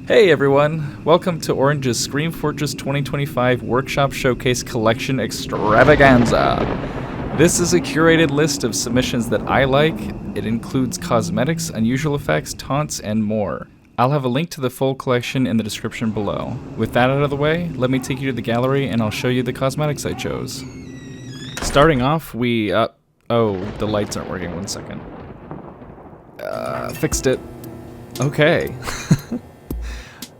Hey everyone, welcome to Orange's Scream Fortress 2025 Workshop Showcase Collection Extravaganza. This is a curated list of submissions that I like. It includes cosmetics, unusual effects, taunts, and more. I'll have a link to the full collection in the description below. With that out of the way, let me take you to the gallery and I'll show you the cosmetics I chose. Starting off, oh, the lights aren't working, 1 second. Fixed it. Okay.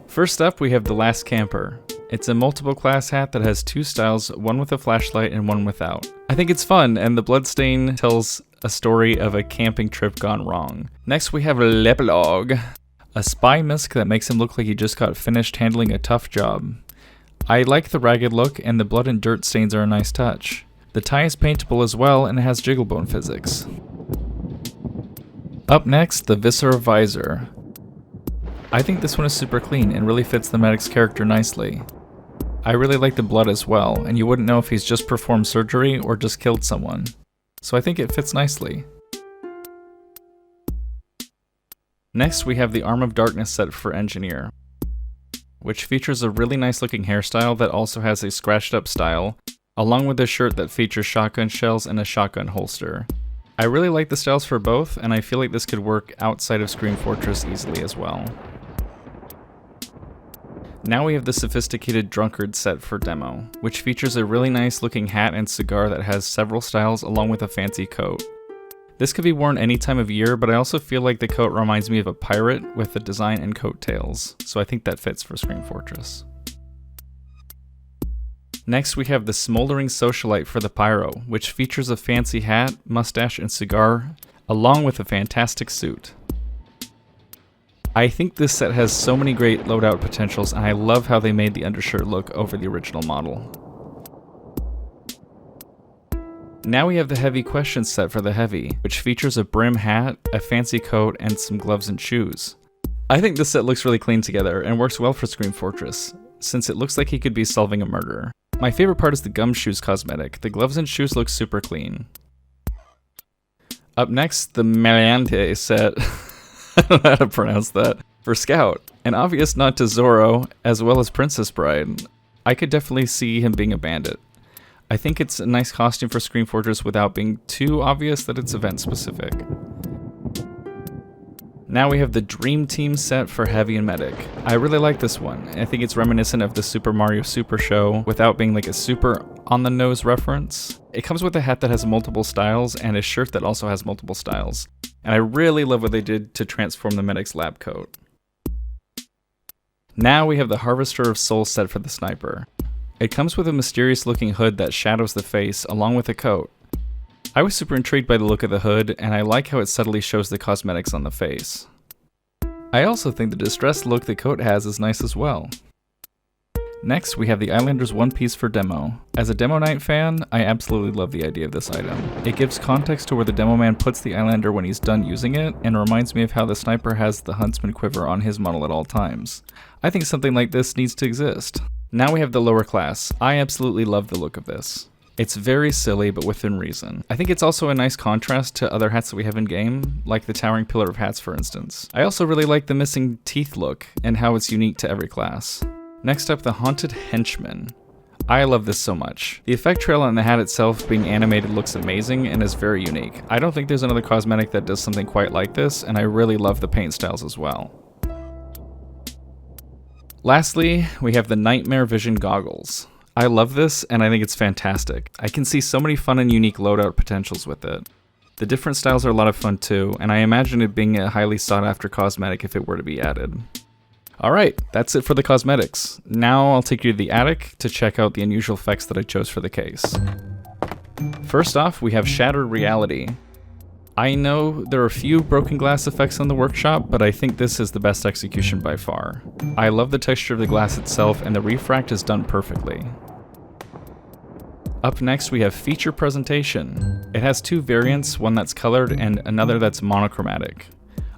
First up, we have The Last Camper. It's a multiple class hat that has 2 styles, one with a flashlight and one without. I think it's fun, and the bloodstain tells a story of a camping trip gone wrong. Next, we have L'Epilogue, a spy mask that makes him look like he just got finished handling a tough job. I like the ragged look, and the blood and dirt stains are a nice touch. The tie is paintable as well, and it has jiggle bone physics. Up next, the Viscera Visor. I think this one is super clean and really fits the medic's character nicely. I really like the blood as well, and you wouldn't know if he's just performed surgery or just killed someone. So I think it fits nicely. Next, we have the Arm of Darkness set for Engineer, which features a really nice looking hairstyle that also has a scratched up style, along with a shirt that features shotgun shells and a shotgun holster. I really like the styles for both, and I feel like this could work outside of Scream Fortress easily as well. Now we have the Sophisticated Drunkard set for demo, which features a really nice looking hat and cigar that has several styles along with a fancy coat. This could be worn any time of year, but I also feel like the coat reminds me of a pirate with the design and coat tails, so I think that fits for Scream Fortress. Next we have the Smoldering Socialite for the Pyro, which features a fancy hat, mustache, and cigar, along with a fantastic suit. I think this set has so many great loadout potentials, and I love how they made the undershirt look over the original model. Now we have the Heavy Questions set for the Heavy, which features a brim hat, a fancy coat, and some gloves and shoes. I think this set looks really clean together and works well for Scream Fortress, since it looks like he could be solving a murder. My favorite part is the gumshoes cosmetic. The gloves and shoes look super clean. Up next, the Meliante set. I don't know how to pronounce that. For Scout, an obvious nod to Zorro, as well as Princess Bride. I could definitely see him being a bandit. I think it's a nice costume for Scream Fortress without being too obvious that it's event specific. Now we have the Dream Team set for Heavy and Medic. I really like this one. I think it's reminiscent of the Super Mario Super Show without being like a super on-the-nose reference. It comes with a hat that has multiple styles and a shirt that also has multiple styles. And I really love what they did to transform the medic's lab coat. Now we have the Harvester of Souls set for the Sniper. It comes with a mysterious looking hood that shadows the face along with a coat. I was super intrigued by the look of the hood, and I like how it subtly shows the cosmetics on the face. I also think the distressed look the coat has is nice as well. Next, we have the Islanders One Piece for demo. As a Demo Night fan, I absolutely love the idea of this item. It gives context to where the demo man puts the Islander when he's done using it, and reminds me of how the Sniper has the Huntsman quiver on his model at all times. I think something like this needs to exist. Now we have the lower class. I absolutely love the look of this. It's very silly, but within reason. I think it's also a nice contrast to other hats that we have in game, like the Towering Pillar of Hats for instance. I also really like the missing teeth look, and how it's unique to every class. Next up, the Haunted Henchman. I love this so much. The effect trail on the hat itself being animated looks amazing and is very unique. I don't think there's another cosmetic that does something quite like this, and I really love the paint styles as well. Lastly, we have the Nightmare Vision Goggles. I love this, and I think it's fantastic. I can see so many fun and unique loadout potentials with it. The different styles are a lot of fun too, and I imagine it being a highly sought after cosmetic if it were to be added. Alright, that's it for the cosmetics. Now I'll take you to the attic to check out the unusual effects that I chose for the case. First off, we have Shattered Reality. I know there are a few broken glass effects on the workshop, but I think this is the best execution by far. I love the texture of the glass itself, and the refract is done perfectly. Up next we have Feature Presentation. It has 2 variants, one that's colored and another that's monochromatic.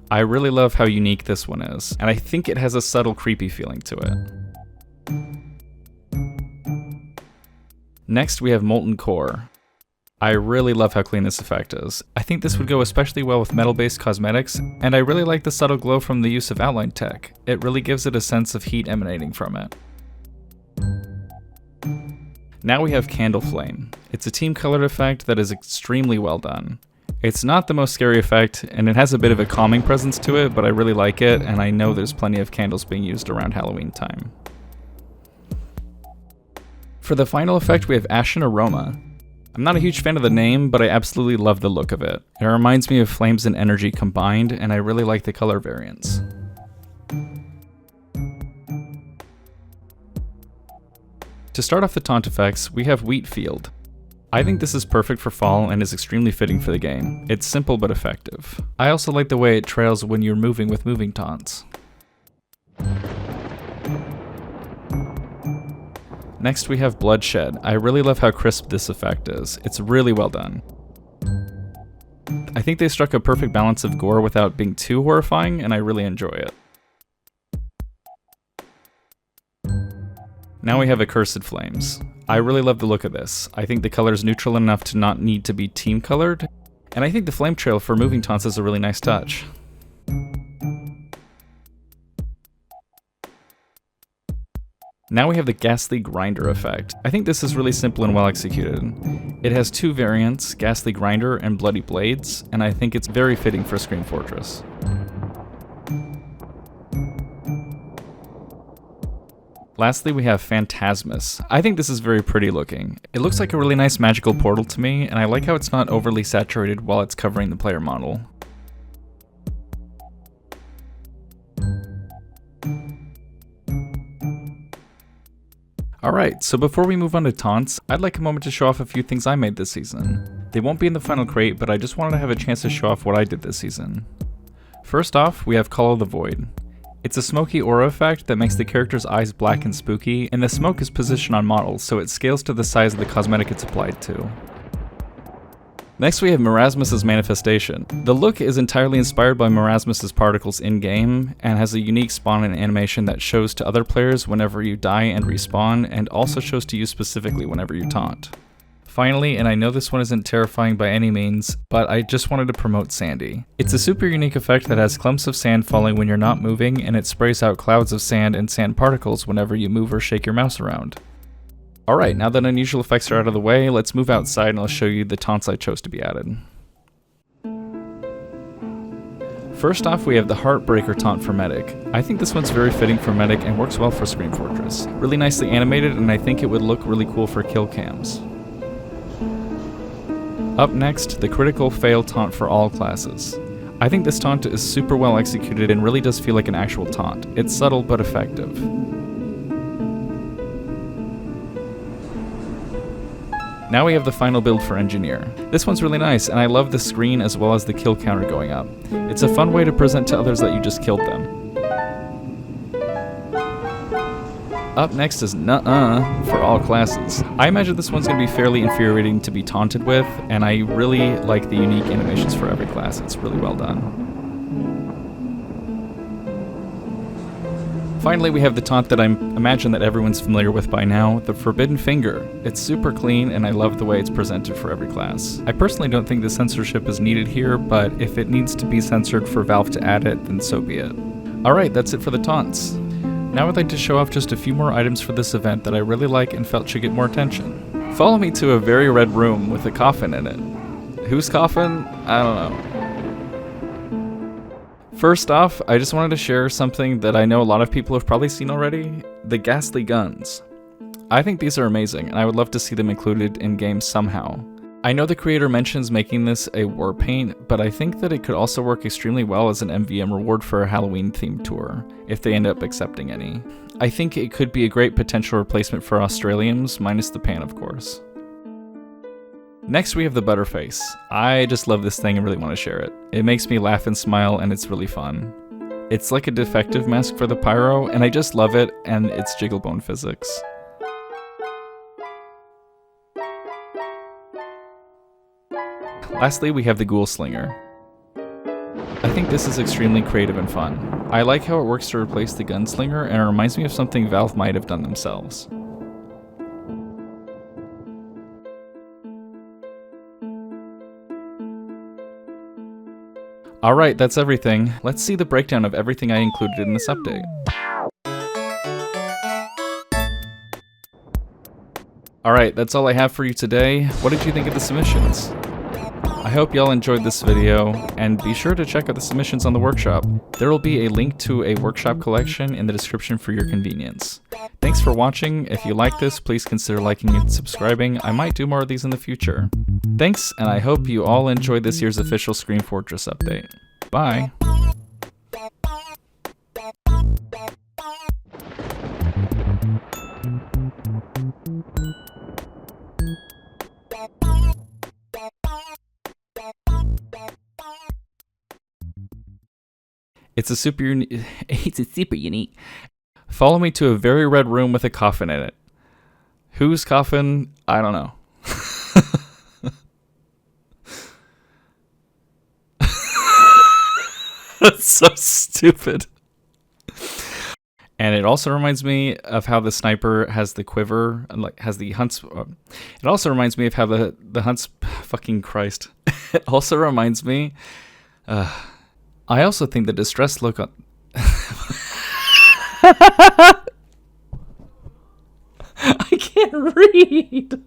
I really love how unique this one is, and I think it has a subtle creepy feeling to it. Next we have Molten Core. I really love how clean this effect is. I think this would go especially well with metal-based cosmetics, and I really like the subtle glow from the use of outline tech. It really gives it a sense of heat emanating from it. Now we have Candle Flame. It's a team colored effect that is extremely well done. It's not the most scary effect, and it has a bit of a calming presence to it, but I really like it, and I know there's plenty of candles being used around Halloween time. For the final effect, we have Ashen Aroma. I'm not a huge fan of the name, but I absolutely love the look of it. It reminds me of flames and energy combined, and I really like the color variants. To start off the taunt effects, we have Wheat Field. I think this is perfect for fall and is extremely fitting for the game. It's simple but effective. I also like the way it trails when you're moving with moving taunts. Next we have Bloodshed. I really love how crisp this effect is. It's really well done. I think they struck a perfect balance of gore without being too horrifying, and I really enjoy it. Now we have Accursed Flames. I really love the look of this. I think the color is neutral enough to not need to be team colored, and I think the flame trail for moving taunts is a really nice touch. Now we have the Ghastly Grinder effect. I think this is really simple and well executed. It has two variants, Ghastly Grinder and Bloody Blades, and I think it's very fitting for Scream Fortress. Lastly, we have Phantasmus. I think this is very pretty looking. It looks like a really nice magical portal to me, and I like how it's not overly saturated while it's covering the player model. Alright, so before we move on to taunts, I'd like a moment to show off a few things I made this season. They won't be in the final crate, but I just wanted to have a chance to show off what I did this season. First off, we have Call of the Void. It's a smoky aura effect that makes the character's eyes black and spooky, and the smoke is positioned on models, so it scales to the size of the cosmetic it's applied to. Next we have Marasmus's Manifestation. The look is entirely inspired by Marasmus's particles in-game, and has a unique spawn and animation that shows to other players whenever you die and respawn, and also shows to you specifically whenever you taunt. Finally, and I know this one isn't terrifying by any means, but I just wanted to promote Sandy. It's a super unique effect that has clumps of sand falling when you're not moving, and it sprays out clouds of sand and sand particles whenever you move or shake your mouse around. Alright, now that unusual effects are out of the way, let's move outside and I'll show you the taunts I chose to be added. First off, we have the Heartbreaker taunt for Medic. I think this one's very fitting for Medic and works well for Scream Fortress. Really nicely animated, and I think it would look really cool for kill cams. Up next, the Critical Fail taunt for all classes. I think this taunt is super well executed and really does feel like an actual taunt. It's subtle but effective. Now we have the final build for Engineer. This one's really nice, and I love the screen as well as the kill counter going up. It's a fun way to present to others that you just killed them. Up next is Nuh-Uh for all classes. I imagine this one's going to be fairly infuriating to be taunted with, and I really like the unique animations for every class. It's really well done. Finally, we have the taunt that I imagine that everyone's familiar with by now, the Forbidden Finger. It's super clean, and I love the way it's presented for every class. I personally don't think the censorship is needed here, but if it needs to be censored for Valve to add it, then so be it. Alright, that's it for the taunts. Now I'd like to show off just a few more items for this event that I really like and felt should get more attention. Follow me to a very red room with a coffin in it. Whose coffin? I don't know. First off, I just wanted to share something that I know a lot of people have probably seen already, the Ghastly Guns. I think these are amazing, and I would love to see them included in games somehow. I know the creator mentions making this a war paint, but I think that it could also work extremely well as an MVM reward for a Halloween-themed tour, if they end up accepting any. I think it could be a great potential replacement for Australians, minus the pan of course. Next we have the Butterface. I just love this thing and really want to share it. It makes me laugh and smile, and it's really fun. It's like a defective mask for the pyro, and I just love it, and it's jigglebone physics. Lastly, we have the Ghoul Slinger. I think this is extremely creative and fun. I like how it works to replace the Gunslinger, and it reminds me of something Valve might have done themselves. Alright, that's everything. Let's see the breakdown of everything I included in this update. Alright, that's all I have for you today. What did you think of the submissions? I hope y'all enjoyed this video, and be sure to check out the submissions on the workshop. There will be a link to a workshop collection in the description for your convenience. Thanks for watching. If you like this, please consider liking and subscribing. I might do more of these in the future. Thanks, and I hope you all enjoyed this year's official Scream Fortress update. Bye! It's a super unique. Follow me to a very red room with a coffin in it. Whose coffin? I don't know. That's so stupid. And it also reminds me of how the sniper has the quiver, like has the hunts. It also reminds me of how the hunts. Fucking Christ! It also reminds me. I also think the distressed look on. I can't read.